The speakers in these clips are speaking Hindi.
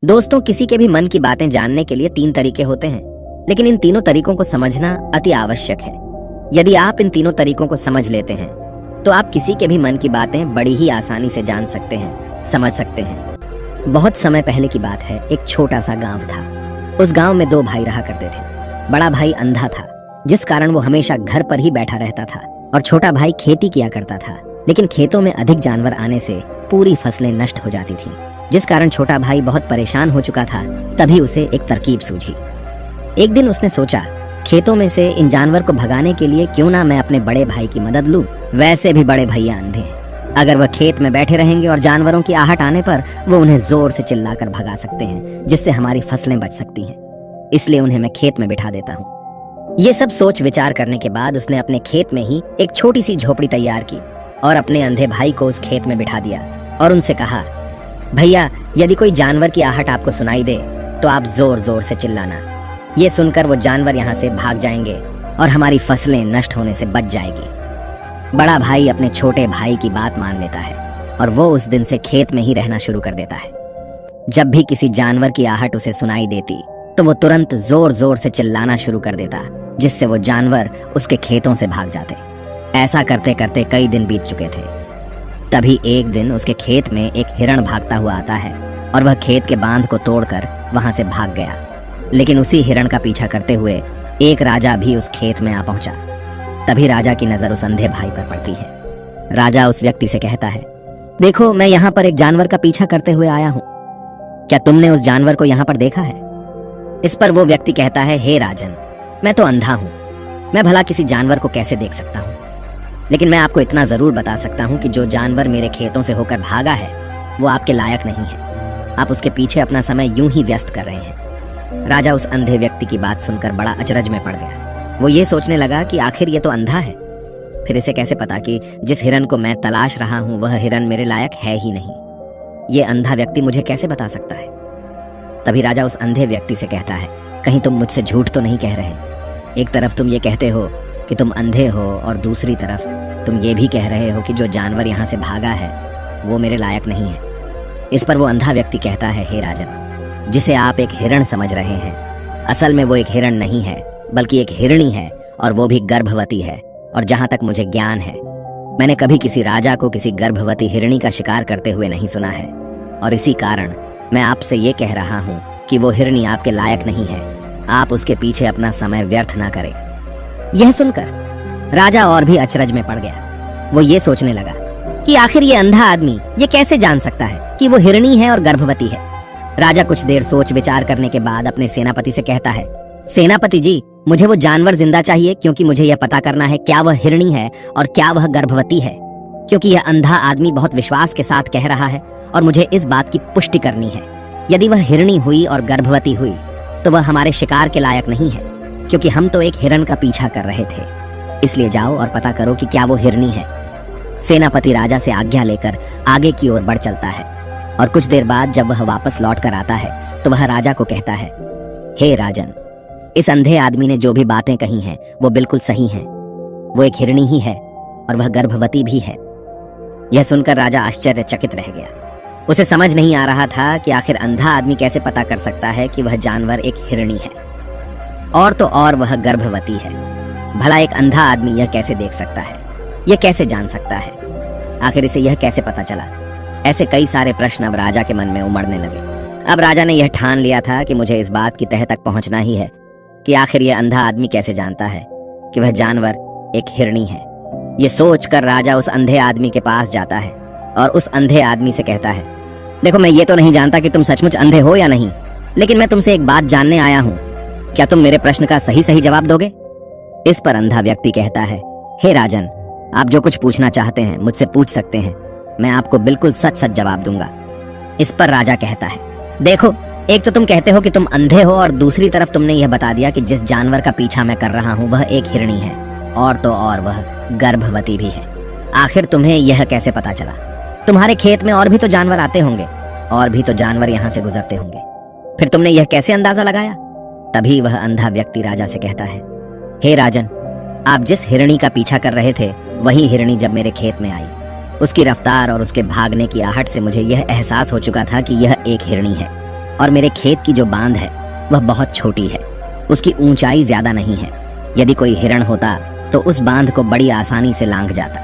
दोस्तों, किसी के भी मन की बातें जानने के लिए 3 तरीके होते हैं, लेकिन इन तीनों तरीकों को समझना अति आवश्यक है। यदि आप इन तीनों तरीकों को समझ लेते हैं तो आप किसी के भी मन की बातें बड़ी ही आसानी से जान सकते हैं, समझ सकते हैं। बहुत समय पहले की बात है, एक छोटा सा गांव था। उस गांव में 2 भाई रहा करते थे। बड़ा भाई अंधा था, जिस कारण वो हमेशा घर पर ही बैठा रहता था, और छोटा भाई खेती किया करता था। लेकिन खेतों में अधिक जानवर आने से पूरी फसलें नष्ट हो जाती थी, जिस कारण छोटा भाई बहुत परेशान हो चुका था। तभी उसे एक तरकीब सूझी। एक दिन उसने सोचा, खेतों में से इन जानवर को भगाने के लिए क्यों ना मैं अपने बड़े भाई की मदद लूं। वैसे भी बड़े भैया अंधे हैं, अगर वह खेत में बैठे रहेंगे और जानवरों की आहट आने पर वो उन्हें जोर से चिल्लाकर भगा सकते हैं, जिससे हमारी फसलें बच सकती हैं। इसलिए उन्हें मैं खेत में बिठा देता हूँ। ये सब सोच विचार करने के बाद उसने अपने खेत में ही एक छोटी सी झोपड़ी तैयार की और अपने अंधे भाई को उस खेत में बिठा दिया और उनसे कहा, भैया, यदि कोई जानवर की आहट आपको सुनाई दे तो आप जोर जोर से चिल्लाना। ये सुनकर वो जानवर यहाँ से भाग जाएंगे और हमारी फसलें नष्ट होने से बच जाएगी। बड़ा भाई अपने छोटे भाई की बात मान लेता है और वो उस दिन से खेत में ही रहना शुरू कर देता है। जब भी किसी जानवर की आहट उसे सुनाई देती तो वो तुरंत जोर जोर से चिल्लाना शुरू कर देता, जिससे वो जानवर उसके खेतों से भाग जाते। ऐसा करते करते कई दिन बीत चुके थे। तभी एक दिन उसके खेत में एक हिरण भागता हुआ आता है और वह खेत के बांध को तोड़कर वहां से भाग गया। लेकिन उसी हिरण का पीछा करते हुए एक राजा भी उस खेत में आ पहुंचा। तभी राजा की नजर उस अंधे भाई पर पड़ती है। राजा उस व्यक्ति से कहता है, देखो, मैं यहाँ पर एक जानवर का पीछा करते हुए आया हूँ। क्या तुमने उस जानवर को यहाँ पर देखा है? इस पर वो व्यक्ति कहता है, हे राजन, मैं तो अंधा हूँ, मैं भला किसी जानवर को कैसे देख सकता हूँ। लेकिन मैं आपको इतना जरूर बता सकता हूँ कि जो जानवर मेरे खेतों से होकर भागा है वो आपके लायक नहीं है। आप उसके पीछे अपना समय यूं ही व्यस्त कर रहे हैं। राजा उस अंधे व्यक्ति की बात सुनकर बड़ा अचरज में पड़ गया। वो ये सोचने लगा कि आखिर ये तो अंधा है, फिर इसे कैसे पता कि जिस हिरन को मैं तलाश रहा हूँ वह हिरन मेरे लायक है ही नहीं। ये अंधा व्यक्ति मुझे कैसे बता सकता है? तभी राजा उस अंधे व्यक्ति से कहता है, कहीं तुम मुझसे झूठ तो नहीं कह रहे? एक तरफ तुम ये कहते हो कि तुम अंधे हो और दूसरी तरफ तुम ये भी कह रहे हो कि जो जानवर यहाँ से भागा है वो मेरे लायक नहीं है। इस पर वो अंधा व्यक्ति कहता है, हे राजन, जिसे आप एक हिरण समझ रहे हैं, असल में वो एक हिरण नहीं है बल्कि एक हिरणी है, और वो भी गर्भवती है। और जहां तक मुझे ज्ञान है, मैंने कभी किसी राजा को किसी गर्भवती हिरणी का शिकार करते हुए नहीं सुना है। और इसी कारण मैं आपसे ये कह रहा हूँ कि वो हिरणी आपके लायक नहीं है। आप उसके पीछे अपना समय व्यर्थ ना करें। यह सुनकर राजा और भी अचरज में पड़ गया। वो ये सोचने लगा कि आखिर ये अंधा आदमी ये कैसे जान सकता है कि वो हिरणी है और गर्भवती है। राजा कुछ देर सोच विचार करने के बाद अपने सेनापति से कहता है, सेनापति जी, मुझे वो जानवर जिंदा चाहिए, क्योंकि मुझे यह पता करना है क्या वह हिरणी है और क्या वह गर्भवती है। क्योंकि यह अंधा आदमी बहुत विश्वास के साथ कह रहा है और मुझे इस बात की पुष्टि करनी है। यदि वह हिरणी हुई और गर्भवती हुई तो वह हमारे शिकार के लायक नहीं है, क्योंकि हम तो एक हिरण का पीछा कर रहे थे। इसलिए जाओ और पता करो कि क्या वो हिरणी है। सेनापति राजा से आज्ञा लेकर आगे की ओर बढ़ चलता है और कुछ देर बाद जब वह वापस लौट कर आता है तो वह राजा को कहता है, हे राजन, इस अंधे आदमी ने जो भी बातें कही हैं वो बिल्कुल सही हैं। वो एक हिरणी ही है और वह गर्भवती भी है। यह सुनकर राजा आश्चर्यचकित रह गया। उसे समझ नहीं आ रहा था कि आखिर अंधा आदमी कैसे पता कर सकता है कि वह जानवर एक हिरणी है, और तो और वह गर्भवती है। भला एक अंधा आदमी यह कैसे देख सकता है, यह कैसे जान सकता है? आखिर इसे यह कैसे पता चला? ऐसे कई सारे प्रश्न अब राजा के मन में उमड़ने लगे। अब राजा ने यह ठान लिया था कि मुझे इस बात की तह तक पहुंचना ही है कि आखिर यह अंधा आदमी कैसे जानता है कि वह जानवर एक हिरणी है। ये सोचकर राजा उस अंधे आदमी के पास जाता है और उस अंधे आदमी से कहता है, देखो, मैं ये तो नहीं जानता कि तुम सचमुच अंधे हो या नहीं, लेकिन मैं तुमसे एक बात जानने आया हूँ। क्या तुम मेरे प्रश्न का सही सही जवाब दोगे? इस पर अंधा व्यक्ति कहता है, हे राजन, आप जो कुछ पूछना चाहते हैं मुझसे पूछ सकते हैं, मैं आपको बिल्कुल सच सच जवाब दूंगा। इस पर राजा कहता है, देखो, एक तो तुम कहते हो कि तुम अंधे हो और दूसरी तरफ तुमने यह बता दिया कि जिस जानवर का पीछा मैं कर रहा हूँ वह एक हिरणी है, और तो और वह गर्भवती भी है। आखिर तुम्हें यह कैसे पता चला? तुम्हारे खेत में और भी तो जानवर आते होंगे, और भी तो जानवर यहाँ से गुजरते होंगे, फिर तुमने यह कैसे अंदाजा लगाया? तभी वह अंधा व्यक्ति राजा से कहता है, हे राजन, आप जिस हिरणी का पीछा कर रहे थे वही हिरणी जब मेरे खेत में आई, उसकी रफ्तार और उसके भागने की आहट से मुझे यह एहसास हो चुका था कि यह एक हिरणी है, और मेरे खेत की जो बांध है वह बहुत छोटी है, उसकी ऊंचाई ज्यादा नहीं है। यदि कोई हिरण होता तो उस बांध को बड़ी आसानी से लांघ जाता,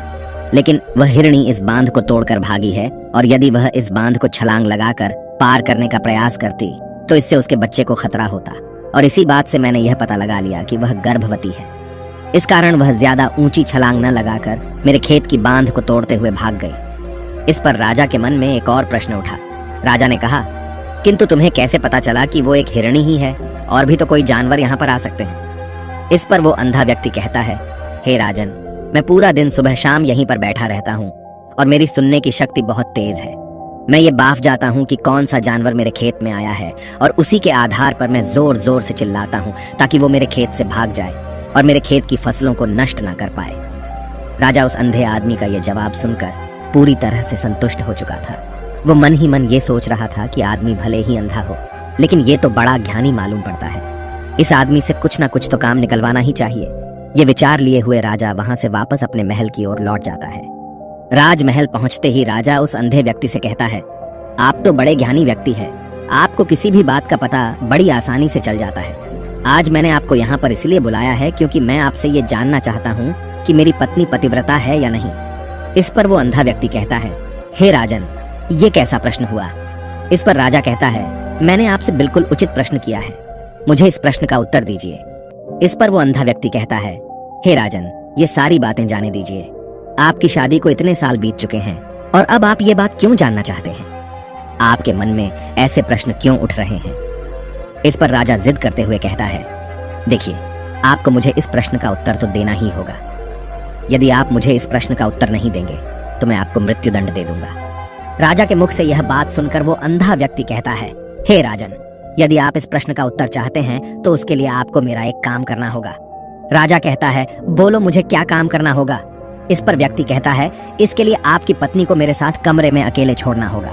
लेकिन वह हिरणी इस बांध को तोड़कर भागी है, और यदि वह इस बांध को छलांग लगाकर पार करने का प्रयास करती तो इससे उसके बच्चे को खतरा होता, और इसी बात से मैंने यह पता लगा लिया कि वह गर्भवती है। इस कारण वह ज्यादा ऊंची छलांग न लगाकर मेरे खेत की बांध को तोड़ते हुए भाग गई। इस पर राजा के मन में एक और प्रश्न उठा। राजा ने कहा, किंतु तुम्हें कैसे पता चला कि वो एक हिरणी ही है, और भी तो कोई जानवर यहाँ पर आ सकते हैं। इस पर वो अंधा व्यक्ति कहता है, हे राजन, मैं पूरा दिन सुबह शाम यहीं पर बैठा रहता हूँ और मेरी सुनने की शक्ति बहुत तेज है। मैं ये बाफ जाता हूँ कि कौन सा जानवर मेरे खेत में आया है, और उसी के आधार पर मैं जोर जोर से चिल्लाता हूँ ताकि वो मेरे खेत से भाग जाए और मेरे खेत की फसलों को नष्ट ना कर पाए। राजा उस अंधे आदमी का यह जवाब सुनकर पूरी तरह से संतुष्ट हो चुका था। वो मन ही मन ये सोच रहा था कि आदमी भले ही अंधा हो, लेकिन ये तो बड़ा ज्ञानी मालूम पड़ता है। इस आदमी से कुछ ना कुछ तो काम निकलवाना ही चाहिए। ये विचार लिए हुए राजा वहां से वापस अपने महल की ओर लौट जाता है। राजमहल पहुंचते ही राजा उस अंधे व्यक्ति से कहता है, आप तो बड़े ज्ञानी व्यक्ति हैं, आपको किसी भी बात का पता बड़ी आसानी से चल जाता है। आज मैंने आपको यहाँ पर इसलिए बुलाया है क्योंकि मैं आपसे ये जानना चाहता हूँ कि मेरी पत्नी पतिव्रता है या नहीं। इस पर वो अंधा व्यक्ति कहता है, हे राजन, ये कैसा प्रश्न हुआ। इस पर राजा कहता है, मैंने आपसे बिल्कुल उचित प्रश्न किया है, मुझे इस प्रश्न का उत्तर दीजिए। इस पर वो अंधा व्यक्ति कहता है, हे राजन, ये सारी बातें जाने दीजिए। आपकी शादी को इतने साल बीत चुके हैं और अब आप ये बात क्यों जानना चाहते हैं? आपके मन में ऐसे प्रश्न क्यों उठ रहे हैं? इस पर राजा जिद करते हुए कहता है, देखिए, आपको मुझे इस प्रश्न का उत्तर तो देना ही होगा। यदि आप मुझे इस प्रश्न का उत्तर नहीं देंगे तो मैं आपको मृत्युदंड दे दूंगा। राजा के मुख से यह बात सुनकर वो अंधा व्यक्ति कहता है, हे राजन, यदि आप इस प्रश्न का उत्तर चाहते हैं तो उसके लिए आपको मेरा एक काम करना होगा। राजा कहता है, बोलो, मुझे क्या काम करना होगा? इस पर व्यक्ति कहता है, इसके लिए आपकी पत्नी को मेरे साथ कमरे में अकेले छोड़ना होगा।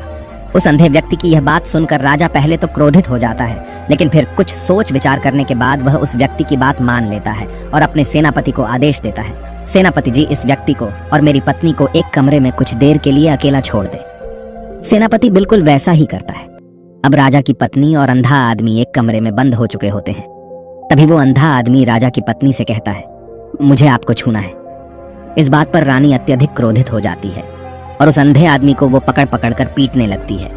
उस अंधे व्यक्ति की यह बात सुनकर राजा पहले तो क्रोधित हो जाता है, लेकिन फिर कुछ सोच विचार करने के बाद वह उस व्यक्ति की बात मान लेता है और अपने सेनापति को आदेश देता है, सेनापति जी, इस व्यक्ति को और मेरी पत्नी को एक कमरे में कुछ देर के लिए अकेला छोड़ दे। सेनापति बिल्कुल वैसा ही करता है। अब राजा की पत्नी और अंधा आदमी एक कमरे में बंद हो चुके होते हैं। तभी वो अंधा आदमी राजा की पत्नी से कहता है, मुझे आपको छूना है। इस बात पर रानी अत्यधिक क्रोधित हो जाती है और उस अंधे आदमी को वो पकड़ पकड़ कर पीटने लगती है,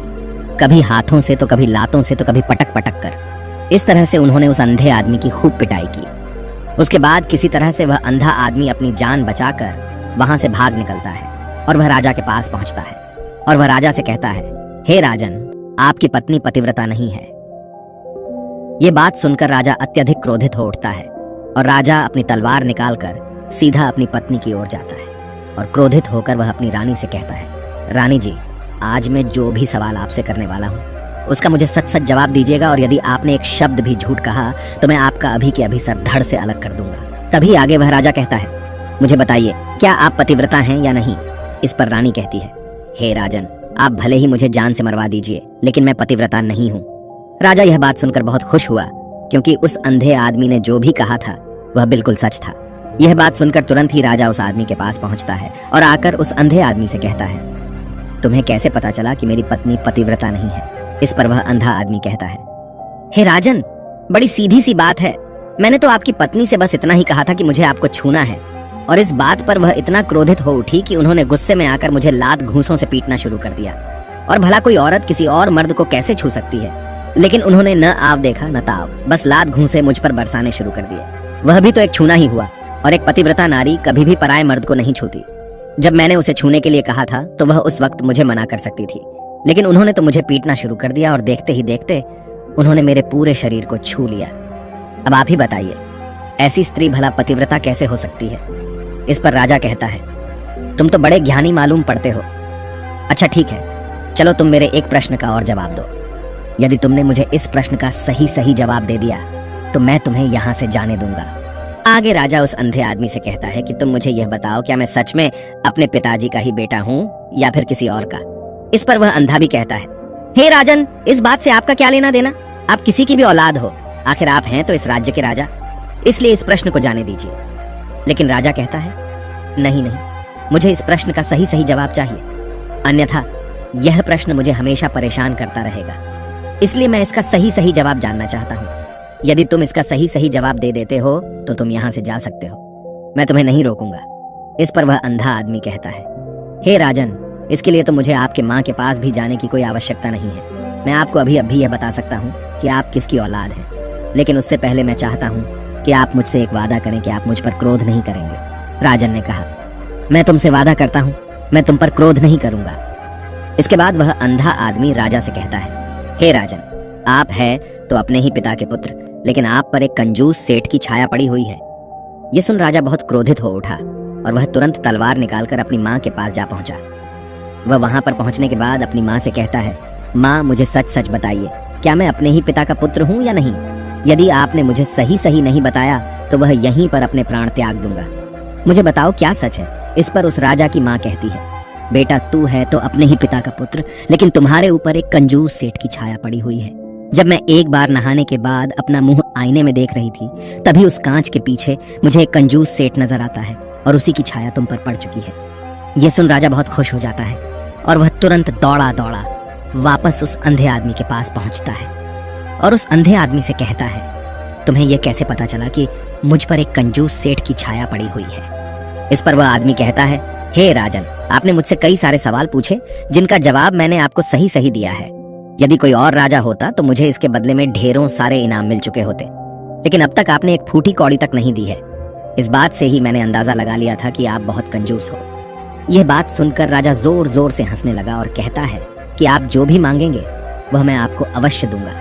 कभी हाथों से तो कभी लातों से तो कभी पटक पटक कर। इस तरह से उन्होंने उस अंधे आदमी की खूब पिटाई की। उसके बाद किसी तरह से वह अंधा आदमी अपनी जान बचाकर वहां से भाग निकलता है और वह राजा के पास पहुंचता है और वह राजा से कहता है, हे राजन, आपकी पत्नी पतिव्रता नहीं है। ये बात सुनकर राजा अत्यधिक क्रोधित हो उठता है और राजा अपनी तलवार निकालकर सीधा अपनी पत्नी की ओर जाता है और क्रोधित होकर वह अपनी रानी से कहता है, रानी जी, आज मैं जो भी सवाल आपसे करने वाला हूँ उसका मुझे सच सच जवाब दीजिएगा, और यदि आपने एक शब्द भी झूठ कहा तो मैं आपका अभी के अभी सर धड़ से अलग कर दूंगा। तभी आगे वह राजा कहता है, मुझे बताइए, क्या आप पतिव्रता हैं या नहीं? इस पर रानी कहती है, हे राजन, आप भले ही मुझे जान से मरवा दीजिए, लेकिन मैं पतिव्रता नहीं हूँ। राजा यह बात सुनकर बहुत खुश हुआ, क्योंकि उस अंधे आदमी ने जो भी कहा था वह बिल्कुल सच था। यह बात सुनकर तुरंत ही राजा उस आदमी के पास पहुंचता है और आकर उस अंधे आदमी से कहता है, तुम्हें कैसे पता चला कि मेरी पत्नी पतिव्रता नहीं है? इस पर वह अंधा आदमी कहता है, हे राजन, बड़ी सीधी सी बात है। मैंने तो आपकी पत्नी से बस इतना ही कहा था कि मुझे आपको छूना है, और इस बात पर वह इतना क्रोधित हो उठी कि उन्होंने गुस्से में आकर मुझे लात घूंसों से पीटना शुरू कर दिया। और भला कोई औरत किसी और मर्द को कैसे छू सकती है? लेकिन उन्होंने न आव देखा न ताव, बस लात घूंसे मुझ पर बरसाने शुरू कर दिए। वह भी तो एक छूना ही हुआ, और एक पतिव्रता नारी कभी भी पराये मर्द को नहीं छूती। जब मैंने उसे छूने के लिए कहा था तो वह उस वक्त मुझे मना कर सकती थी, लेकिन उन्होंने तो मुझे पीटना शुरू कर दिया और देखते ही देखते उन्होंने मेरे पूरे शरीर को छू लिया। अब आप ही बताइए, ऐसी स्त्री भला पतिव्रता कैसे हो सकती है? इस पर राजा कहता है, तुम तो बड़े ज्ञानी मालूम पड़ते हो। अच्छा ठीक है, चलो तुम मेरे एक प्रश्न का और जवाब दो। यदि तुमने मुझे इस प्रश्न का सही सही जवाब दे दिया तो मैं तुम्हें यहाँ से जाने दूंगा। आगे राजा उस अंधे आदमी से कहता है कि तुम मुझे यह बताओ, क्या मैं सच में अपने पिताजी का ही बेटा हूँ या फिर किसी और का? इस पर वह अंधा भी कहता है, हे राजन, इस बात से आपका क्या लेना देना? आप किसी की भी औलाद हो, आखिर आप हैं तो इस राज्य के राजा, इसलिए इस प्रश्न को जाने दीजिए। लेकिन राजा कहता है, नहीं नहीं, मुझे इस प्रश्न का सही सही जवाब चाहिए, अन्यथा यह प्रश्न मुझे हमेशा परेशान करता रहेगा। इसलिए मैं इसका सही सही जवाब जानना चाहता हूँ। यदि तुम इसका सही सही जवाब दे देते हो तो तुम यहाँ से जा सकते हो, मैं तुम्हें नहीं रोकूंगा। इस पर वह अंधा आदमी कहता है, हे राजन, इसके लिए तो मुझे आपके माँ के पास भी जाने की कोई आवश्यकता नहीं है। मैं आपको अभी अभी यह बता सकता हूँ कि आप किसकी औलाद हैं, लेकिन उससे पहले मैं चाहता हूँ कि आप मुझसे एक वादा करें कि आप मुझ पर क्रोध नहीं करेंगे। राजन ने कहा, मैं तुमसे वादा करता हूँ, मैं तुम पर क्रोध नहीं करूंगा। इसके बाद वह अंधा आदमी राजा से कहता है, हे राजन, आप है तो अपने ही पिता के पुत्र, लेकिन आप पर एक कंजूस सेठ की छाया पड़ी हुई है। यह सुन राजा बहुत क्रोधित हो उठा और वह तुरंत तलवार निकालकर अपनी माँ के पास जा पहुंचा। वह वहां पर पहुंचने के बाद अपनी माँ से कहता है, माँ, मुझे सच सच बताइए, क्या मैं अपने ही पिता का पुत्र हूँ या नहीं? यदि आपने मुझे सही सही नहीं बताया तो वह यहीं पर अपने प्राण त्याग दूंगा। मुझे बताओ क्या सच है? इस पर उस राजा की माँ कहती है, बेटा, तू है तो अपने ही पिता का पुत्र, लेकिन तुम्हारे ऊपर एक कंजूस सेठ की छाया पड़ी हुई है। जब मैं एक बार नहाने के बाद अपना मुंह आईने में देख रही थी, तभी उस कांच के पीछे मुझे एक कंजूस सेठ नजर आता है और उसी की छाया तुम पर पड़ चुकी है। यह सुन राजा बहुत खुश हो जाता है और वह तुरंत दौड़ा दौड़ा वापस उस अंधे आदमी के पास पहुंचता है और उस अंधे आदमी से कहता है, तुम्हें यह कैसे पता चला कि मुझ पर एक कंजूस सेठ की छाया पड़ी हुई है? इस पर वह आदमी कहता है, हे राजन, आपने मुझसे कई सारे सवाल पूछे जिनका जवाब मैंने आपको सही सही दिया है। यदि कोई और राजा होता तो मुझे इसके बदले में ढेरों सारे इनाम मिल चुके होते, लेकिन अब तक आपने एक फूटी कौड़ी तक नहीं दी है। इस बात से ही मैंने अंदाजा लगा लिया था कि आप बहुत कंजूस हो। यह बात सुनकर राजा जोर जोर से हंसने लगा और कहता है कि आप जो भी मांगेंगे वह मैं आपको अवश्य दूंगा,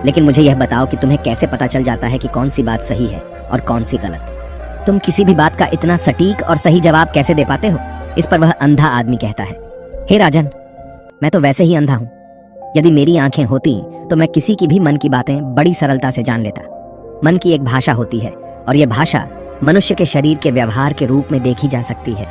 लेकिन मुझे यह बताओ कि तुम्हें कैसे पता चल जाता है कि कौन सी बात सही है और कौन सी गलत? तुम किसी भी बात का इतना सटीक और सही जवाब कैसे दे पाते हो? इस पर वह अंधा आदमी कहता है, हे राजन, मैं तो वैसे ही अंधा हूँ। यदि मेरी आंखें होती तो मैं किसी की भी मन की बातें बड़ी सरलता से जान लेता। मन की एक भाषा होती है और यह भाषा मनुष्य के शरीर के व्यवहार के रूप में देखी जा सकती है।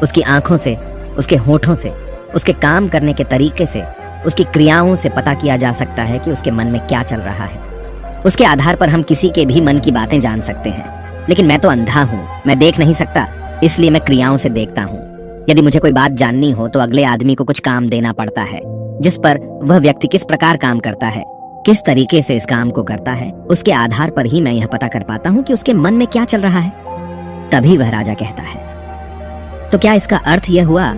उसकी आंखों से, उसके होठों से, उसके काम करने के तरीके से, उसकी क्रियाओं से पता किया जा सकता है कि उसके मन में क्या चल रहा है। उसके आधार पर हम किसी के भी मन की बातें जान सकते हैं। लेकिन मैं तो अंधा हूँ, मैं देख नहीं सकता, इसलिए मैं क्रियाओं से देखता हूँ। यदि मुझे कोई बात जाननी हो तो अगले आदमी को कुछ काम देना पड़ता है, जिस पर वह व्यक्ति किस प्रकार काम करता है, किस तरीके से इस काम को करता है, उसके आधार पर ही मैं यह पता कर पाता हूँ कि उसके मन में क्या चल रहा है। तभी वह राजा कहता है, तो क्या इसका अर्थ यह हुआ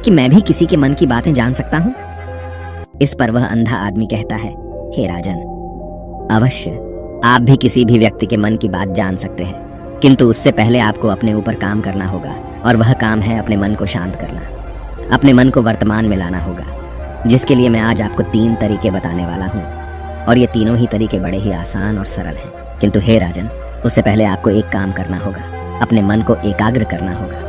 कि मैं भी किसी के मन की बातें जान सकता हूँ? इस पर वह अंधा आदमी कहता है, हे राजन, अवश्य आप भी किसी भी व्यक्ति के मन की बात जान सकते हैं, किंतु उससे पहले आपको अपने ऊपर काम करना होगा, और वह काम है अपने मन को शांत करना, अपने मन को वर्तमान में लाना होगा, जिसके लिए मैं आज आपको 3 तरीके बताने वाला हूँ। और ये तीनों ही तरीके बड़े ही आसान और सरल हैं। किंतु हे राजन, उससे पहले आपको एक काम करना होगा, अपने मन को एकाग्र करना होगा।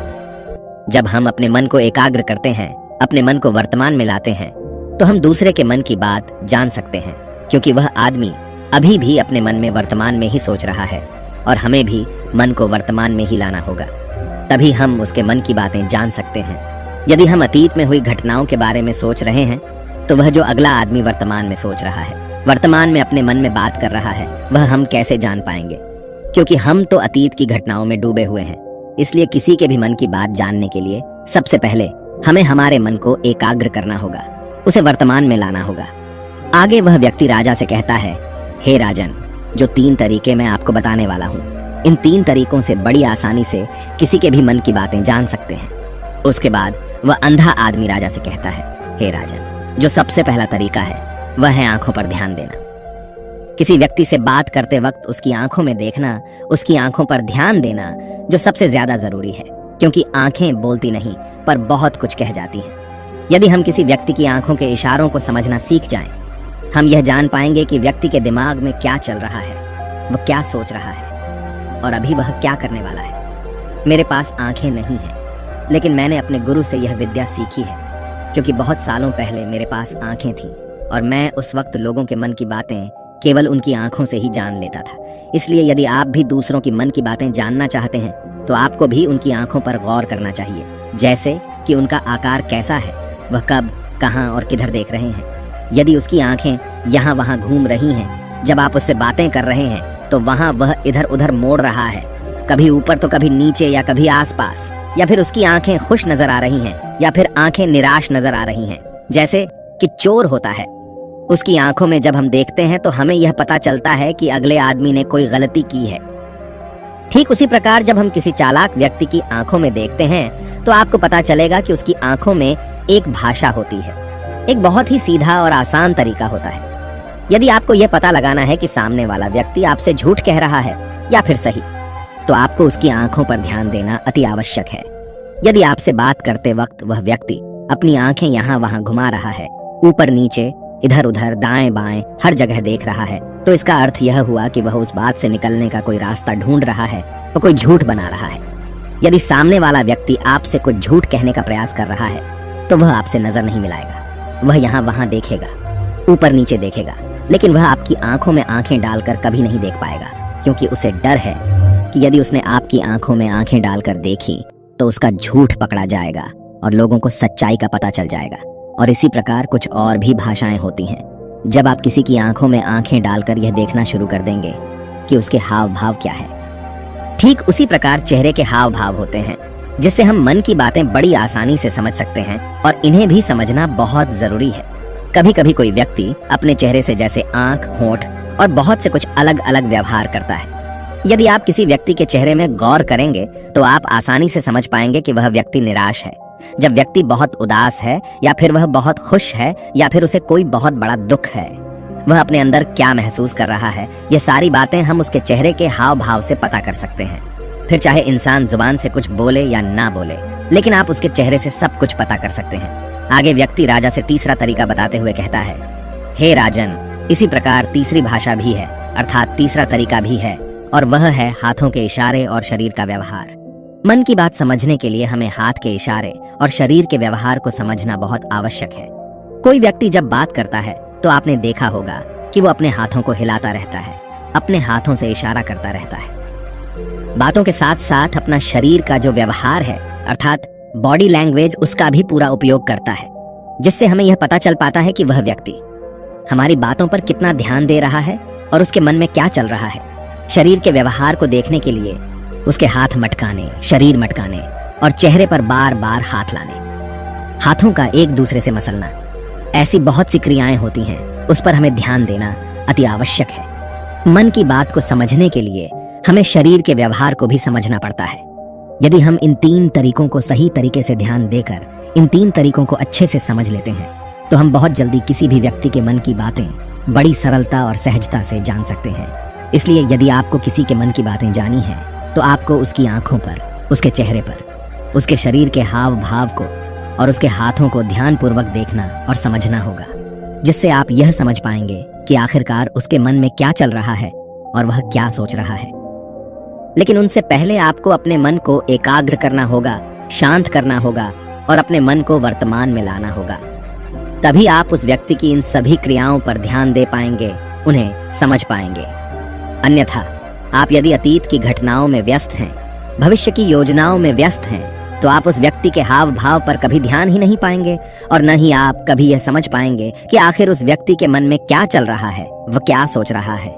जब हम अपने मन को एकाग्र करते हैं, अपने मन को वर्तमान में लाते हैं, तो हम दूसरे के मन की बात जान सकते हैं, क्योंकि वह आदमी अभी भी अपने मन में वर्तमान में ही सोच रहा है, और हमें भी मन को वर्तमान में ही लाना होगा, तभी हम उसके मन की बातें जान सकते हैं। यदि हम अतीत में हुई घटनाओं के बारे में सोच रहे हैं, तो वह जो अगला आदमी वर्तमान में सोच रहा है, वर्तमान में अपने मन में बात कर रहा है, वह हम कैसे जान पाएंगे? क्योंकि हम तो अतीत की घटनाओं में डूबे हुए हैं। इसलिए किसी के भी मन की बात जानने के लिए सबसे पहले हमें हमारे मन को एकाग्र करना होगा, उसे वर्तमान में लाना होगा। आगे वह व्यक्ति राजा से कहता है, हे राजन, जो 3 तरीके मैं आपको बताने वाला हूँ, इन 3 तरीकों से बड़ी आसानी से किसी के भी मन की बातें जान सकते हैं। उसके बाद वह अंधा आदमी राजा से कहता है, हे राजन, जो सबसे पहला तरीका है वह है आंखों पर ध्यान देना। किसी व्यक्ति से बात करते वक्त उसकी आंखों में देखना, उसकी आंखों पर ध्यान देना जो सबसे ज्यादा जरूरी है, क्योंकि आंखें बोलती नहीं पर बहुत कुछ कह जाती हैं। यदि हम किसी व्यक्ति की आंखों के इशारों को समझना सीख जाएं, हम यह जान पाएंगे कि व्यक्ति के दिमाग में क्या चल रहा है, वह क्या सोच रहा है और अभी वह क्या करने वाला है। मेरे पास आंखें नहीं हैं, लेकिन मैंने अपने गुरु से यह विद्या सीखी है, क्योंकि बहुत सालों पहले मेरे पास आंखें थीं और मैं उस वक्त लोगों के मन की बातें केवल उनकी आंखों से ही जान लेता था। इसलिए यदि आप भी दूसरों की मन की बातें जानना चाहते हैं, तो आपको भी उनकी आंखों पर गौर करना चाहिए, जैसे कि उनका आकार कैसा है, वह कब, कहां और किधर देख रहे हैं। यदि उसकी आंखें यहाँ वहां घूम रही हैं, जब आप उससे बातें कर रहे हैं, तो वहां वह इधर उधर मोड़ रहा है, कभी ऊपर तो कभी नीचे या कभी आसपास, या फिर उसकी आंखें खुश नजर आ रही हैं या फिर आंखें निराश नजर आ रही हैं, जैसे कि चोर होता है। उसकी आंखों में जब हम देखते हैं तो हमें यह पता चलता है कि अगले आदमी ने कोई गलती की है। ठीक उसी प्रकार जब हम किसी चालाक व्यक्ति की आंखों में देखते हैं तो आपको पता चलेगा कि उसकी आंखों में एक भाषा होती है। एक बहुत ही सीधा और आसान तरीका होता है। यदि आपको यह पता लगाना है कि सामने वाला व्यक्ति आपसे झूठ कह रहा है या फिर सही, तो आपको उसकी आंखों पर ध्यान देना अति आवश्यक है। यदि आपसे बात करते वक्त वह व्यक्ति अपनी आंखें यहाँ वहां घुमा रहा है, ऊपर नीचे, इधर उधर, दाएं बाएं, हर जगह देख रहा है, तो इसका अर्थ यह हुआ कि वह उस बात से निकलने का कोई रास्ता ढूंढ रहा है, वो कोई झूठ बना रहा है। यदि सामने वाला व्यक्ति आपसे कुछ झूठ कहने का प्रयास कर रहा है तो वह आपसे नजर नहीं मिलाएगा। वह यहाँ वहां देखेगा, ऊपर नीचे देखेगा, लेकिन वह आपकी आंखों में आंखें डालकर कभी नहीं देख पाएगा, क्योंकि उसे डर है कि यदि उसने आपकी आंखों में आंखें डालकर देखी तो उसका झूठ पकड़ा जाएगा और लोगों को सच्चाई का पता चल जाएगा। और इसी प्रकार कुछ और भी भाषाएं होती हैं। जब आप किसी की आंखों में आंखें डालकर यह देखना शुरू कर देंगे कि उसके हाव भाव क्या है, ठीक उसी प्रकार चेहरे के हाव भाव होते हैं, जिससे हम मन की बातें बड़ी आसानी से समझ सकते हैं और इन्हें भी समझना बहुत जरूरी है। कभी कभी कोई व्यक्ति अपने चेहरे से जैसे आंख, होंठ और बहुत से कुछ अलग अलग व्यवहार करता है। यदि आप किसी व्यक्ति के चेहरे में गौर करेंगे तो आप आसानी से समझ पाएंगे कि वह व्यक्ति निराश है, जब व्यक्ति बहुत उदास है, या फिर वह बहुत खुश है, या फिर उसे कोई बहुत बड़ा दुख है। वह अपने अंदर क्या महसूस कर रहा है, ये सारी बातें हम उसके चेहरे के हाव भाव से पता कर सकते हैं। फिर चाहे इंसान जुबान से कुछ बोले या ना बोले, लेकिन आप उसके चेहरे से सब कुछ पता कर सकते हैं। आगे व्यक्ति राजा से तीसरा तरीका बताते हुए कहता है, हे राजन, इसी प्रकार तीसरी भाषा भी है, अर्थात तीसरा तरीका भी है, और वह है हाथों के इशारे और शरीर का व्यवहार। मन की बात समझने के लिए हमें हाथ के इशारे और शरीर के व्यवहार को समझना बहुत आवश्यक है। कोई व्यक्ति जब बात करता है तो आपने देखा होगा कि वो अपने हाथों को हिलाता रहता है, अपने हाथों से इशारा करता रहता है। बातों के साथ साथ अपना शरीर का जो व्यवहार है, अर्थात बॉडी लैंग्वेज, उसका भी पूरा उपयोग करता है, जिससे हमें यह पता चल पाता है कि वह व्यक्ति हमारी बातों पर कितना ध्यान दे रहा है और उसके मन में क्या चल रहा है। शरीर के व्यवहार को देखने के लिए उसके हाथ मटकाने, शरीर मटकाने और चेहरे पर बार बार हाथ लाने, हाथों का एक दूसरे से मसलना, ऐसी बहुत सी क्रियाएं होती हैं, उस पर हमें ध्यान देना अति आवश्यक है। मन की बात को समझने के लिए हमें शरीर के व्यवहार को भी समझना पड़ता है। यदि हम इन तीन तरीकों को सही तरीके से ध्यान देकर इन तीन तरीकों को अच्छे से समझ लेते हैं तो हम बहुत जल्दी किसी भी व्यक्ति के मन की बातें बड़ी सरलता और सहजता से जान सकते हैं। इसलिए यदि आपको किसी के मन की बातें जानी हैं तो आपको उसकी आंखों पर, उसके चेहरे पर, उसके शरीर के हाव भाव को और उसके हाथों को ध्यानपूर्वक देखना और समझना होगा, जिससे आप यह समझ पाएंगे कि आखिरकार उसके मन में क्या चल रहा है और वह क्या सोच रहा है। लेकिन उनसे पहले आपको अपने मन को एकाग्र करना होगा, शांत करना होगा और अपने मन को वर्तमान में लाना होगा। तभी आप उस व्यक्ति की इन सभी क्रियाओं पर ध्यान दे पाएंगे, उन्हें समझ पाएंगे। अन्यथा आप यदि अतीत की घटनाओं में व्यस्त हैं, भविष्य की योजनाओं में व्यस्त हैं, तो आप उस व्यक्ति के हाव भाव पर कभी ध्यान ही नहीं पाएंगे और न ही आप कभी यह समझ पाएंगे कि आखिर उस व्यक्ति के मन में क्या चल रहा है, वह क्या सोच रहा है।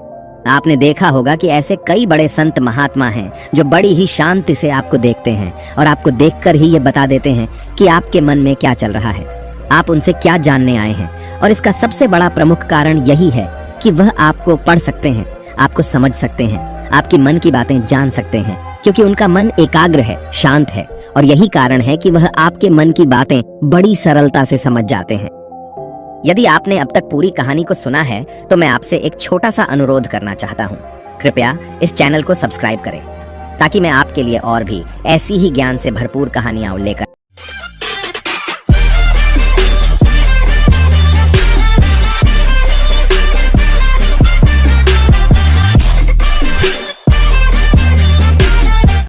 आपने देखा होगा कि ऐसे कई बड़े संत महात्मा हैं जो बड़ी ही शांति से आपको देखते हैं और आपको देखकर ही ये बता देते हैं कि आपके मन में क्या चल रहा है, आप उनसे क्या जानने आए हैं। और इसका सबसे बड़ा प्रमुख कारण यही है कि वह आपको पढ़ सकते हैं, आपको समझ सकते हैं, आपकी मन की बातें जान सकते हैं, क्योंकि उनका मन एकाग्र है, शांत है, और यही कारण है कि वह आपके मन की बातें बड़ी सरलता से समझ जाते हैं। यदि आपने अब तक पूरी कहानी को सुना है तो मैं आपसे एक छोटा सा अनुरोध करना चाहता हूँ। कृपया इस चैनल को सब्सक्राइब करें ताकि मैं आपके लिए और भी ऐसी ही ज्ञान से भरपूर कहानियां लेकर